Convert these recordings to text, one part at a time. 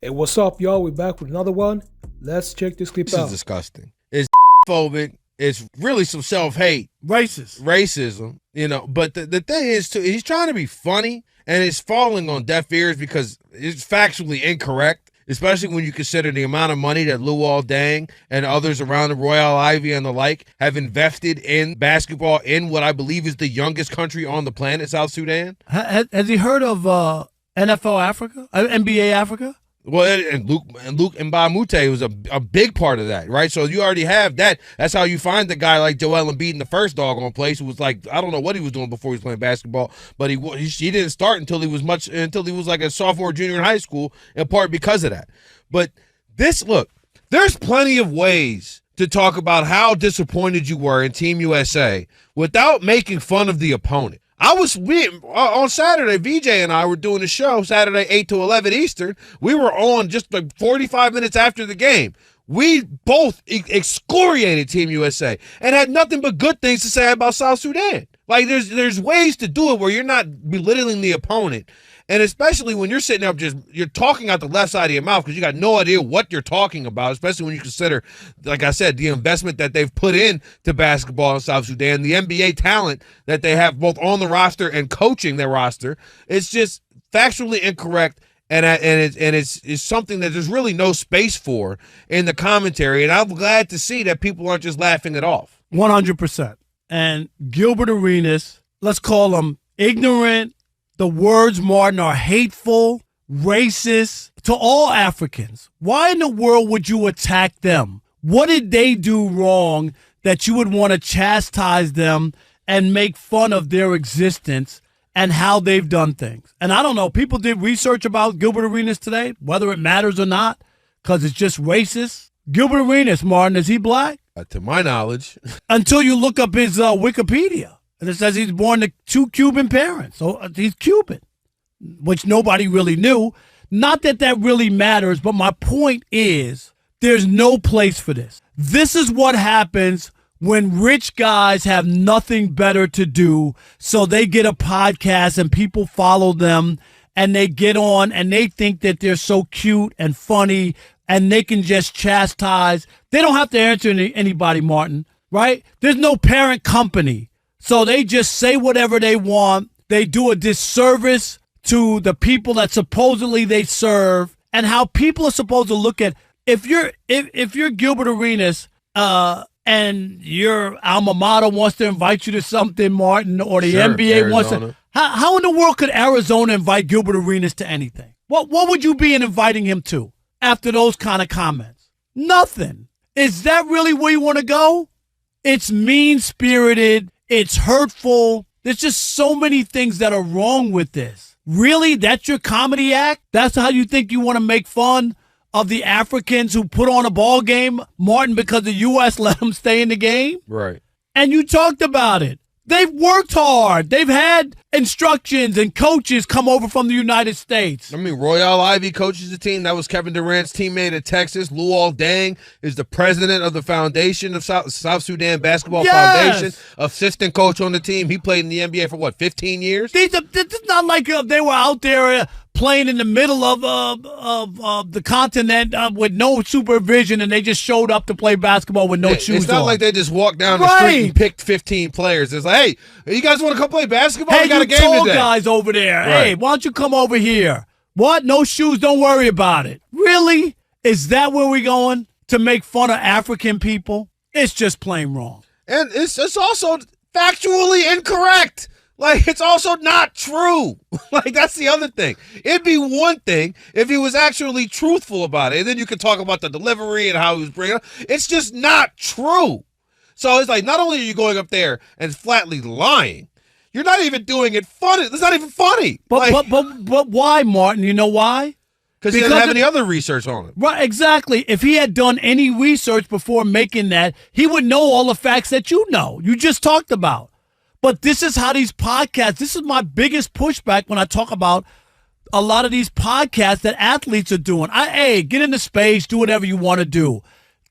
Hey, what's up, y'all? We're back with another one. Let's check this clip out. This is disgusting. It's phobic. It's really some self-hate. Racism, you know. But the thing is, too, he's trying to be funny, and it's falling on deaf ears because it's factually incorrect, especially when you consider the amount of money that Luol Deng and others around the Royal Ivy and the like have invested in basketball in what I believe is the youngest country on the planet, South Sudan. Has he heard of NFL Africa, NBA Africa? Well, and Luke Mbamute was a big part of that, right? So you already have that. That's how you find the guy like Joel Embiid in the first doggone place, who was like, I don't know what he was doing before he was playing basketball, but he didn't start until he was like a sophomore, junior in high school, in part because of that. But there's plenty of ways to talk about how disappointed you were in Team USA without making fun of the opponent. On Saturday, VJ and I were doing a show, Saturday, 8 to 11 Eastern. We were on just like 45 minutes after the game. We both excoriated Team USA and had nothing but good things to say about South Sudan. Like, there's ways to do it where you're not belittling the opponent. And especially when you're sitting up, you're talking out the left side of your mouth because you got no idea what you're talking about, especially when you consider, like I said, the investment that they've put in to basketball in South Sudan, the NBA talent that they have both on the roster and coaching their roster. It's just factually incorrect, and it's something that there's really no space for in the commentary. And I'm glad to see that people aren't just laughing it off. 100%. And Gilbert Arenas, let's call him ignorant. The words, Martin, are hateful, racist to all Africans. Why in the world would you attack them? What did they do wrong that you would want to chastise them and make fun of their existence and how they've done things? And I don't know, people did research about Gilbert Arenas today, whether it matters or not, because it's just racist. Gilbert Arenas, Martin, is he black? To my knowledge. Until you look up his Wikipedia. And it says he's born to 2 Cuban parents. So he's Cuban, which nobody really knew. Not that that really matters, but my point is there's no place for this. This is what happens when rich guys have nothing better to do, so they get a podcast and people follow them and they get on and they think that they're so cute and funny and they can just chastise. They don't have to answer anybody, Martin, right? There's no parent company. So they just say whatever they want. They do a disservice to the people that supposedly they serve, and how people are supposed to look at if you're Gilbert Arenas and your alma mater wants to invite you to something, Martin, or the NBA Arizona wants to. How in the world could Arizona invite Gilbert Arenas to anything? What would you be inviting him to after those kind of comments? Nothing. Is that really where you want to go? It's mean-spirited. It's hurtful. There's just so many things that are wrong with this. Really? That's your comedy act? That's how you think you want to make fun of the Africans who put on a ball game, Martin, because the U.S. let them stay in the game? Right. And you talked about it. They've worked hard. They've had instructions and coaches come over from the United States. I mean, Royal Ivy coaches the team. That was Kevin Durant's teammate at Texas. Luol Deng is the president of the foundation of South Sudan Basketball Foundation, assistant coach on the team. He played in the NBA for, 15 years? It's not like they were out there playing in the middle of the continent with no supervision, and they just showed up to play basketball with no shoes on. It's not like they just walked down the street and picked 15 players. It's like, hey, you guys want to come play basketball? Hey, we got a game tall today. Guys over there. Right. Hey, why don't you come over here? What? No shoes? Don't worry about it. Really? Is that where we're going to make fun of African people? It's just plain wrong. And it's also factually incorrect. Like, it's also not true. Like, that's the other thing. It'd be one thing if he was actually truthful about it. And then you could talk about the delivery and how he was bringing it up. It's just not true. So it's like, not only are you going up there and flatly lying, you're not even doing it funny. It's not even funny. But why, Martin? You know why? Because he doesn't have any other research on it. Right, exactly. If he had done any research before making that, he would know all the facts that you know. You just talked about. But this is how these podcasts, this is my biggest pushback when I talk about a lot of these podcasts that athletes are doing. Hey, get into space, do whatever you want to do.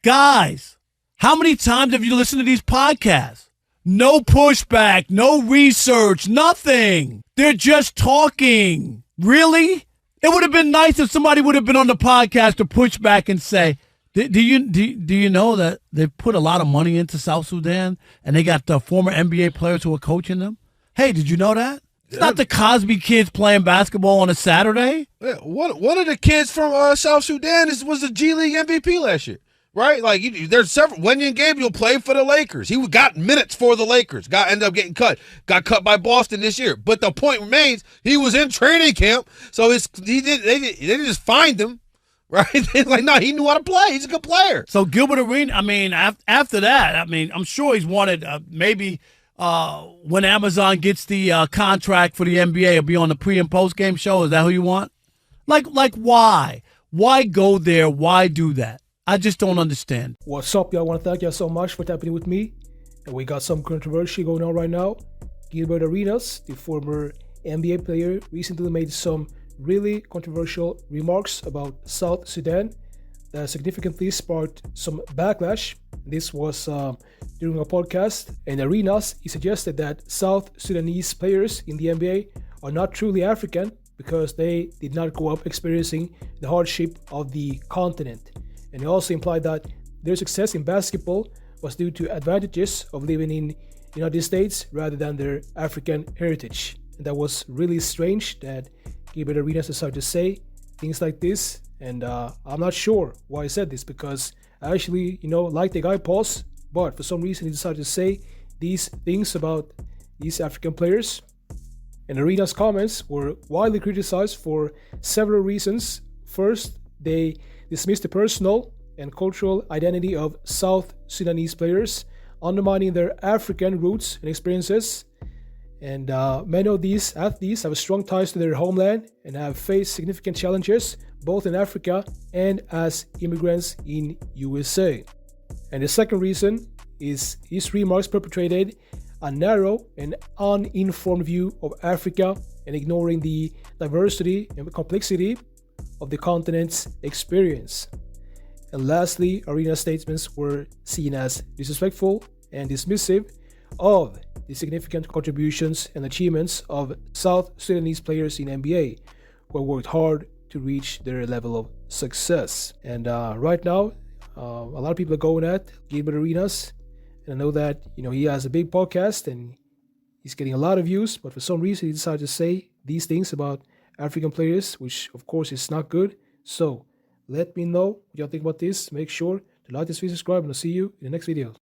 Guys, how many times have you listened to these podcasts? No pushback, no research, nothing. They're just talking. Really? It would have been nice if somebody would have been on the podcast to push back and say, do you know that they've put a lot of money into South Sudan and they got the former NBA players who are coaching them? Hey, did you know that? It's not the Cosby kids playing basketball on a Saturday. Yeah, one of the kids from South Sudan was the G League MVP last year, right? Like there's several. When you're in game, you'll play for the Lakers. He got minutes for the Lakers. Ended up getting cut. Got cut by Boston this year. But the point remains, he was in training camp, so they didn't just find him. Right? Like, no, he knew how to play. He's a good player. So Gilbert Arena, I mean, after that, I mean, I'm sure he's wanted maybe when Amazon gets the contract for the NBA, it'll be on the pre and post game show. Is that who you want? Like why? Why go there? Why do that? I just don't understand. What's up, y'all? I want to thank y'all so much for tapping in with me. And we got some controversy going on right now. Gilbert Arenas, the former NBA player, recently made some really controversial remarks about South Sudan that significantly sparked some backlash. This was during a podcast, and Arenas, he suggested that South Sudanese players in the NBA are not truly African because they did not grow up experiencing the hardship of the continent. And he also implied that their success in basketball was due to advantages of living in the United States rather than their African heritage. And that was really strange that Gilbert Arenas decided to say things like this, and I'm not sure why he said this because I actually, like the guy pause, but for some reason he decided to say these things about these African players. And Arenas' comments were widely criticized for several reasons. First, they dismissed the personal and cultural identity of South Sudanese players, undermining their African roots and experiences. And many of these athletes have strong ties to their homeland and have faced significant challenges both in Africa and as immigrants in USA. And the second reason is his remarks perpetrated a narrow and uninformed view of Africa and ignoring the diversity and complexity of the continent's experience. And lastly, Arenas' statements were seen as disrespectful and dismissive of the significant contributions and achievements of South Sudanese players in NBA who have worked hard to reach their level of success. And right now, a lot of people are going at Gilbert Arenas, and I know that he has a big podcast and he's getting a lot of views, but for some reason he decided to say these things about African players, which of course is not good. So let me know what y'all think about this. Make sure to like this video, subscribe, and I'll see you in the next video.